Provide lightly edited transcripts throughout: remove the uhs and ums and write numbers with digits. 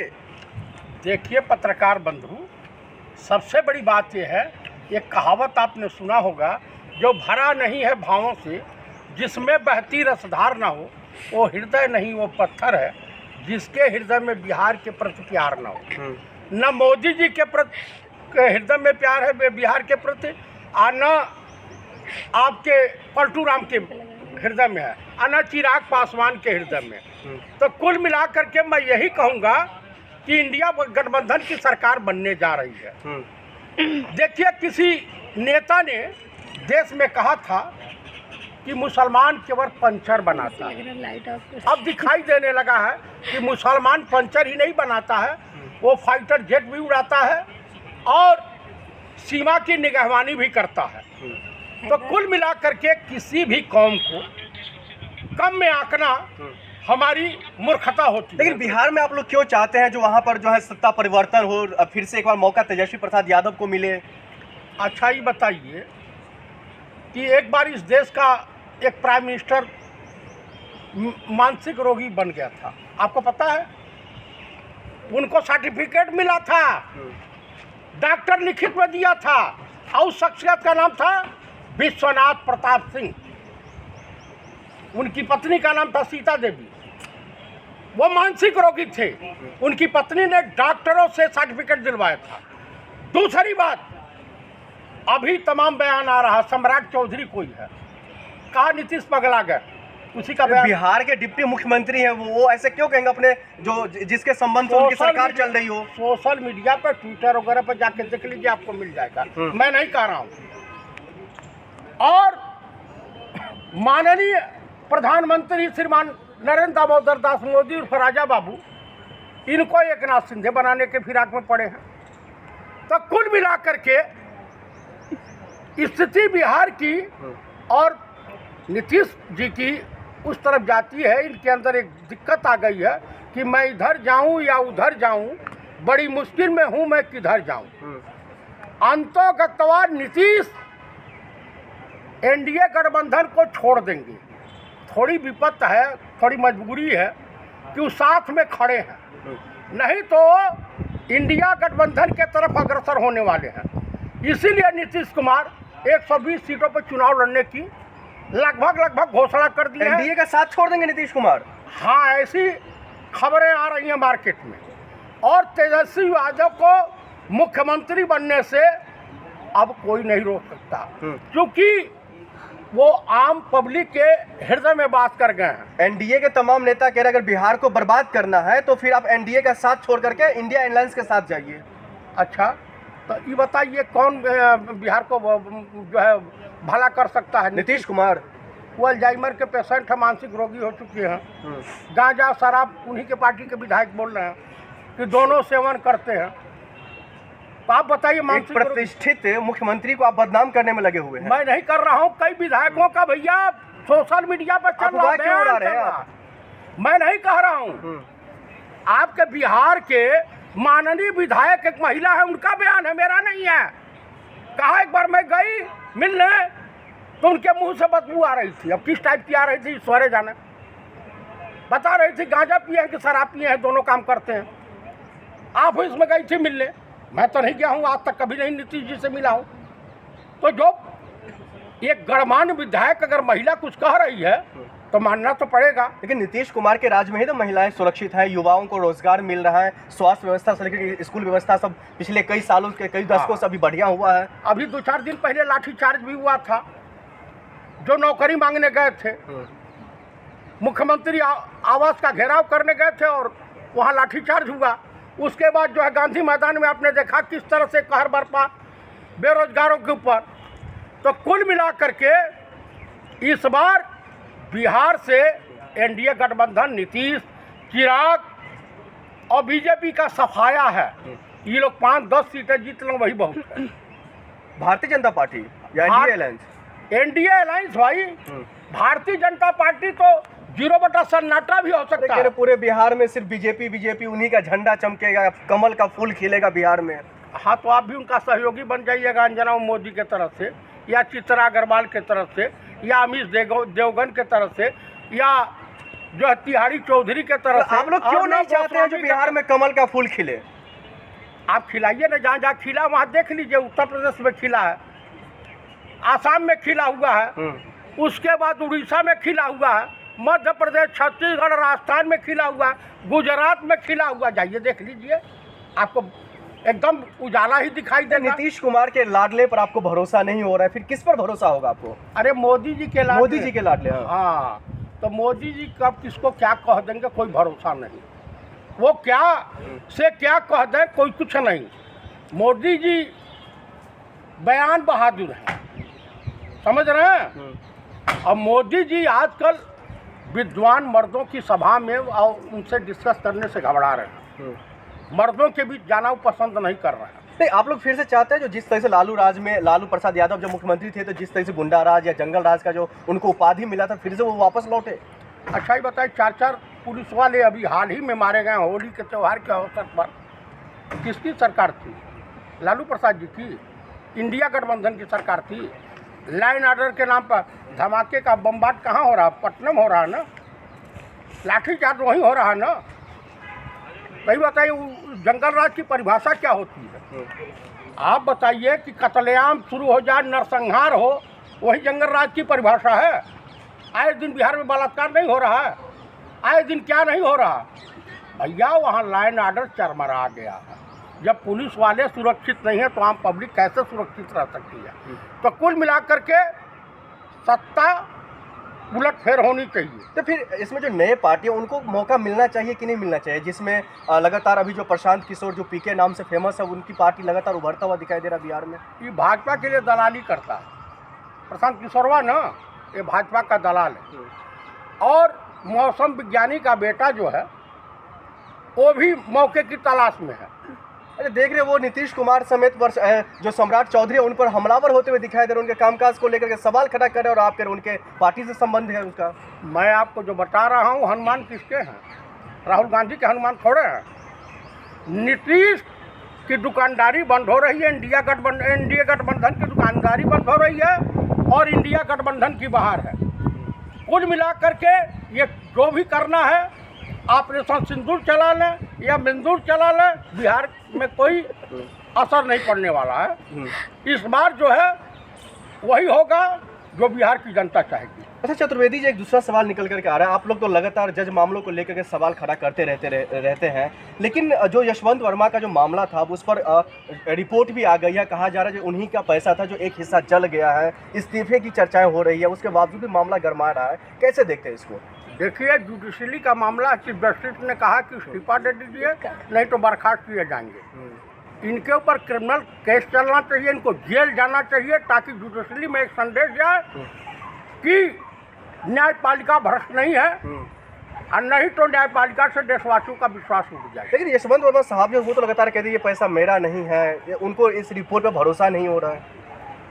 जाएंगे? देखिए पत्रकार बंधु, सबसे बड़ी बात यह है, एक कहावत आपने सुना होगा, जो भरा नहीं है भावों से, जिसमें बहती रसधार ना हो, वो हृदय नहीं वो पत्थर है, जिसके हृदय में बिहार के प्रति प्यार ना हो। न मोदी जी के प्रति हृदय में प्यार है बिहार के प्रति, और न आपके पलटू राम के हृदय में है, और न चिराग पासवान के हृदय में। तो कुल मिलाकर के मैं यही कहूँगा कि इंडिया गठबंधन की सरकार बनने जा रही है। देखिए, किसी नेता ने देश में कहा था कि मुसलमान केवल पंचर बनाता है। अब दिखाई देने लगा है कि मुसलमान पंचर ही नहीं बनाता है, वो फाइटर जेट भी उड़ाता है और सीमा की निगहबानी भी करता है। तो कुल मिलाकर के किसी भी कौम को कम में आंकना हमारी मूर्खता होती है। लेकिन बिहार में आप लोग क्यों चाहते हैं जो वहाँ पर जो है सत्ता परिवर्तन हो, फिर से एक बार मौका तेजस्वी प्रसाद यादव को मिले? अच्छा, ये बताइए कि एक बार इस देश का एक प्राइम मिनिस्टर मानसिक रोगी बन गया था, आपको पता है? उनको सर्टिफिकेट मिला था, डॉक्टर लिखित में दिया था, और उस शख्सियत का नाम था विश्वनाथ प्रताप सिंह। उनकी पत्नी का नाम था सीता देवी। वो मानसिक रोगी थे, उनकी पत्नी ने डॉक्टरों से सर्टिफिकेट दिलवाया था। दूसरी बात, अभी तमाम बयान आ रहा, सम्राट चौधरी कोई है, कहा नीतीश पगला गए, उसी का बयान। बिहार के डिप्टी मुख्यमंत्री हैं वो ऐसे क्यों कहेंगे अपने जो जिसके संबंध से उनकी सरकार चल रही हो? सोशल मीडिया पर, ट्विटर वगैरह पर जाके देख लीजिए, आपको मिल जाएगा। मैं नहीं कह रहा हूँ। और माननीय प्रधानमंत्री श्रीमान नरेंद्र दामोदर दास मोदी और राजा बाबू, इनको एक नाथ सिंधे बनाने के फिराक में पड़े हैं। तो कुल मिलाकर के स्थिति बिहार की और नीतीश जी की उस तरफ जाती है। इनके अंदर एक दिक्कत आ गई है कि मैं इधर जाऊं या उधर जाऊं, बड़ी मुश्किल में हूं, मैं किधर जाऊं। अंतोगत्वा नीतीश एनडीए गठबंधन को छोड़ देंगे। थोड़ी विपत्त है, थोड़ी मजबूरी है कि वो साथ में खड़े हैं, नहीं तो इंडिया गठबंधन के तरफ अग्रसर होने वाले हैं। इसीलिए नीतीश कुमार 120 सीटों पर चुनाव लड़ने की लगभग घोषणा कर दी है। एनडीए का साथ छोड़ देंगे नीतीश कुमार? हाँ, ऐसी खबरें आ रही हैं मार्केट में। और तेजस्वी यादव को मुख्यमंत्री बनने से अब कोई नहीं रोक सकता, क्योंकि वो आम पब्लिक के हृदय में बात कर गए हैं। एनडीए के तमाम नेता कह रहे हैं अगर बिहार को बर्बाद करना है तो फिर आप एनडीए का साथ छोड़ करके इंडिया अलायंस के साथ जाइए। अच्छा, तो ये बताइए कौन बिहार को जो है भला कर सकता है? नीतीश कुमार। वो अल्जाइमर के पेशेंट है, मानसिक रोगी हो चुके हैं। गांजा शराब उन्हीं के पार्टी के विधायक बोल रहे हैं कि दोनों सेवन करते हैं। तो आप बताइए, मानसिक प्रतिष्ठित मुख्यमंत्री को आप बदनाम करने में लगे हुए हैं। मैं नहीं कर रहा हूँ, कई विधायकों का भैया सोशल मीडिया पर चल रहा है, मैं नहीं कह रहा हूँ। आपके बिहार के माननीय विधायक एक महिला है, उनका बयान है, मेरा नहीं है। कहा एक बार मैं गई मिलने तो उनके मुंह से बदबू आ रही थी। अब किस टाइप की आ रही थी ईश्वरे जाने। बता रही थी गांजा पिए हैं कि शराब पिए हैं, दोनों काम करते हैं। आप इसमें गई थी मिलने, मैं तो नहीं गया हूँ, आज तक कभी नहीं नीतीश जी से मिला हूँ। तो जो एक गणमान्य विधायक अगर महिला कुछ कह रही है तो मानना तो पड़ेगा। लेकिन नीतीश कुमार के राज में ही तो महिलाएं सुरक्षित हैं, युवाओं को रोजगार मिल रहा है, स्वास्थ्य व्यवस्था से लेकर स्कूल व्यवस्था सब पिछले कई सालों के कई दशकों से अभी बढ़िया हुआ है। अभी 2-4 दिन पहले लाठीचार्ज भी हुआ था, जो नौकरी मांगने गए थे, मुख्यमंत्री आवास का घेराव करने गए थे और वहाँ लाठीचार्ज हुआ। उसके बाद जो है गांधी मैदान में आपने देखा किस तरह से कहर बरपा बेरोजगारों के ऊपर। तो कुल मिलाकर के इस बार बिहार से एनडीए गठबंधन नीतीश, चिराग और बीजेपी का सफाया है। ये लोग 5-10 सीटें जीत लें वही बहुत है। भारतीय जनता पार्टी या एनडीए अलायंस? एनडीए अलायंस भाई, भारतीय जनता पार्टी तो 0 सन्नाटा भी हो सकता है। पूरे बिहार में सिर्फ बीजेपी उन्हीं का झंडा चमकेगा, कमल का फूल खिलेगा बिहार में। हाँ, तो आप भी उनका सहयोगी बन जाइएगा, अंजना मोदी के तरफ से या चित्रा अग्रवाल के तरफ से या अमित देवगन के तरफ से या जो है तिहारी चौधरी के तरफ तो आप लोग क्यों नहीं चाहते हैं जो बिहार में कमल का फूल खिले? आप खिलाइए ना, जहाँ जहाँ खिला वहाँ देख लीजिए। उत्तर प्रदेश में खिला है, आसाम में खिला हुआ है, उसके बाद उड़ीसा में खिला हुआ है, मध्य प्रदेश, छत्तीसगढ़, राजस्थान में खिला हुआ है, गुजरात में खिला हुआ। जाइए देख लीजिए, आपको एकदम उजाला ही दिखाई देगा। नीतीश कुमार के लाडले पर आपको भरोसा नहीं हो रहा है, फिर किस पर भरोसा होगा आपको? अरे मोदी जी के लाडले। मोदी जी के लाडले, हाँ, तो मोदी जी कब किसको क्या कह देंगे कोई भरोसा नहीं। वो क्या से क्या कह दे कोई कुछ नहीं। मोदी जी बयान बहादुर हैं, समझ रहे हैं। और मोदी जी आजकल विद्वान मर्दों की सभा में और उनसे डिस्कस करने से घबरा रहे हैं। मर्दों के बीच जाना वो पसंद नहीं कर रहे हैं। नहीं, आप लोग फिर से चाहते हैं जो जिस तरह से लालू प्रसाद यादव जब मुख्यमंत्री थे तो जिस तरह से गुंडा राज या जंगल राज का जो उनको उपाधि मिला था, फिर से वो वापस लौटे? अच्छा ही बताइए, 4 पुलिस वाले अभी हाल ही में मारे गए होली के त्यौहार के अवसर पर। किसकी सरकार थी? लालू प्रसाद जी की, इंडिया गठबंधन की सरकार थी। लाइन ऑर्डर के नाम पर धमाके का बमबाद कहाँ हो रहा है? पटना में हो रहा है ना, लाठीचार्ज वहीं हो रहा है ना। वही बताइए, जंगल राज की परिभाषा क्या होती है? आप बताइए कि कत्लेआम शुरू हो जाए, नरसंहार हो, वही जंगल राज की परिभाषा है। आए दिन बिहार में बलात्कार नहीं हो रहा है, आए दिन क्या नहीं हो रहा भैया। वहाँ लाइन ऑर्डर चरमरा गया है। जब पुलिस वाले सुरक्षित नहीं है तो आम पब्लिक कैसे सुरक्षित रह सकती है? तो कुल मिलाकर के सत्ता उलट फेर होनी चाहिए। तो फिर इसमें जो नए पार्टी है उनको मौका मिलना चाहिए कि नहीं मिलना चाहिए? जिसमें लगातार अभी जो प्रशांत किशोर जो पीके नाम से फेमस है, उनकी पार्टी लगातार उभरता हुआ दिखाई दे रहा है बिहार में। ये भाजपा के लिए दलाली करता है प्रशांत किशोरवा ना, ये भाजपा का दलाल है। और मौसम विज्ञानी का बेटा जो है वो भी मौके की तलाश में है। अरे देख रहे वो नीतीश कुमार समेत जो सम्राट चौधरी है उन पर हमलावर होते हुए दिखाई दे रहे, उनके कामकाज को लेकर के सवाल खड़ा कर रहे और आप कह रहे उनके पार्टी से संबंध है उसका। मैं आपको जो बता रहा हूँ, हनुमान किसके हैं? राहुल गांधी के हनुमान थोड़े हैं। नीतीश की दुकानदारी बंद हो रही है, इंडिया गठबंधन की दुकानदारी बंद हो रही है और इंडिया गठबंधन की बाहर है। कुल मिलाकर के ये जो भी करना है, ऑपरेशन सिंदूर चला लें या मिंदूर चला लें, बिहार में कोई असर नहीं पड़ने वाला है। इस बार जो है वही होगा जो बिहार की जनता चाहेगी। अच्छा चतुर्वेदी जी, एक दूसरा सवाल निकल करके आ रहा है। आप लोग तो लगातार जज मामलों को लेकर के सवाल खड़ा करते रहते हैं, लेकिन जो यशवंत वर्मा का जो मामला था उस पर रिपोर्ट भी आ गई है। कहा जा रहा है जो उन्हीं का पैसा था जो एक हिस्सा जल गया है, इस्तीफे की चर्चाएं हो रही है, उसके बावजूद भी मामला गरमा रहा है। कैसे देखते हैं इसको? देखिए, जुडिशरी का मामला चीफ जस्टिस ने कहा कि इस्तीफा दे दीजिए, नहीं तो बर्खास्त किए जाएंगे। इनके ऊपर क्रिमिनल केस चलना चाहिए, इनको जेल जाना चाहिए, ताकि जुडिशरी में एक संदेश जाए कि न्यायपालिका भ्रष्ट नहीं है और नहीं तो न्यायपालिका से देशवासियों का विश्वास उठ जाए। लेकिन यशवंत वर्मा साहब जो वो तो लगातार कहते हैं ये पैसा मेरा नहीं है, उनको इस रिपोर्ट पर भरोसा नहीं हो रहा है।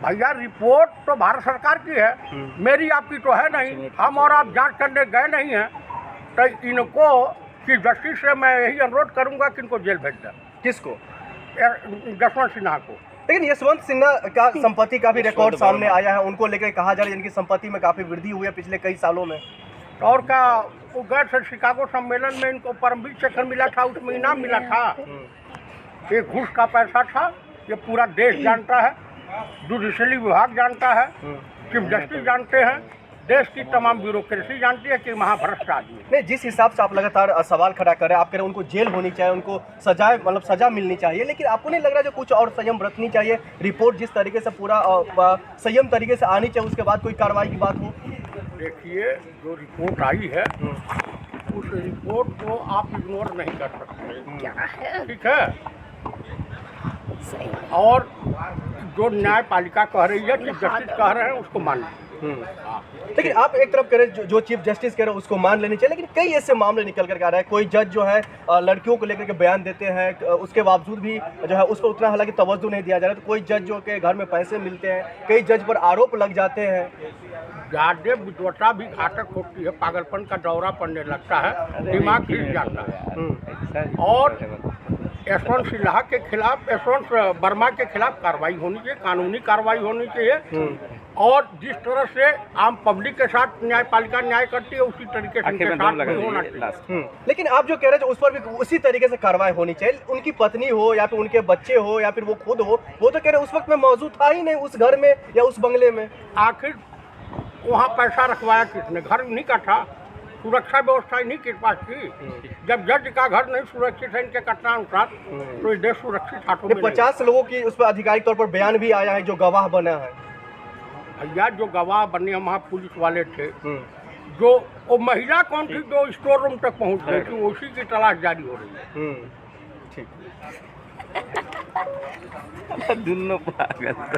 भैया, रिपोर्ट तो भारत सरकार की है, मेरी आपकी तो है नहीं। हम और आप जांच करने गए नहीं हैं, तो इनको चीफ जस्टिस से मैं यही अनुरोध करूंगा कि इनको जेल भेज दें। किसको? यशवंत सिन्हा को। लेकिन यशवंत सिन्हा का संपत्ति का भी रिकॉर्ड सामने आया है, उनको लेकर कहा जा रहा है इनकी संपत्ति में काफी वृद्धि हुई है पिछले कई सालों में। और क्या, वो गए थे शिकागो सम्मेलन में, इनको परमवीर चक्र मिला था, उसमें इनाम मिला था। ये घूस का पैसा था, ये पूरा देश जानता है, जुडिशरी विभाग जानता है, चीफ जस्टिस जानते हैं, देश की तमाम ब्यूरोक्रेसी जानती है कि महाभ्रष्ट आदमी। नहीं, जिस हिसाब से आप लगातार सवाल खड़ा कर रहे हैं, आप कह रहे हैं उनको जेल होनी चाहिए, उनको सजा मतलब सजा मिलनी चाहिए, लेकिन आपको नहीं लग रहा जो कुछ और संयम बरतनी चाहिए? रिपोर्ट जिस तरीके से पूरा संयम तरीके से आनी चाहिए, उसके बाद कोई कार्रवाई की बात हो। देखिए, जो रिपोर्ट आई है उस रिपोर्ट को आप इग्नोर नहीं कर सकते, ठीक है। और जो न्यायपालिका कह रही है, चीफ जस्टिस कह रहे हैं, उसको मान लीजिए। लेकिन आप एक तरफ कह रहे जो चीफ जस्टिस कह रहे हैं उसको मान लेनी चाहिए, लेकिन कई ऐसे मामले निकल कर आ रहे हैं। कोई जज जो है लड़कियों को लेकर के बयान देते हैं, उसके बावजूद भी जो है उस पर उतना हालांकि तवज्जो नहीं दिया जा रहा है। तो कोई जज जो के घर में पैसे मिलते हैं, कई जज पर आरोप लग जाते हैं। ज़्यादा विद्वता भी घातक होती है, पागलपन का दौरा पड़ने लगता है, दिमाग हिल जाता है। और यशवंत सिन्हा के खिलाफ, यशवंत वर्मा के खिलाफ कार्रवाई होनी चाहिए, कानूनी कार्रवाई होनी चाहिए। और जिस तरह से आम पब्लिक के साथ न्यायपालिका न्याय करती है उसी तरीके से आखिर उनके में साथ दम लगा भी होना दीजिए चाहिए। लास्ट। लेकिन आप जो कह रहे थे उस पर भी उसी तरीके से कार्रवाई होनी चाहिए। उनकी पत्नी हो या फिर उनके बच्चे हो या फिर वो खुद हो, वो तो कह रहे उस वक्त मैं मौजूद था ही नहीं उस घर में या उस बंगले में। आखिर वहाँ पैसा रखवाया किसने? घर नहीं का था, सुरक्षा व्यवस्था इन्हीं के पास थी। जब जज का घर नहीं सुरक्षित है इनके कथनानुसार तो ये देश सुरक्षित हाथों में नहीं। 50 लोगों की उस पर आधिकारिक तौर पर बयान भी आया है जो गवाह बना है। भैया जो गवाह बने वहाँ पुलिस वाले थे, जो वो महिला कौन थी जो स्टोर रूम तक पहुँच गई थी, उसी की तलाश जारी हो रही है। ठीक। दोनों पागल।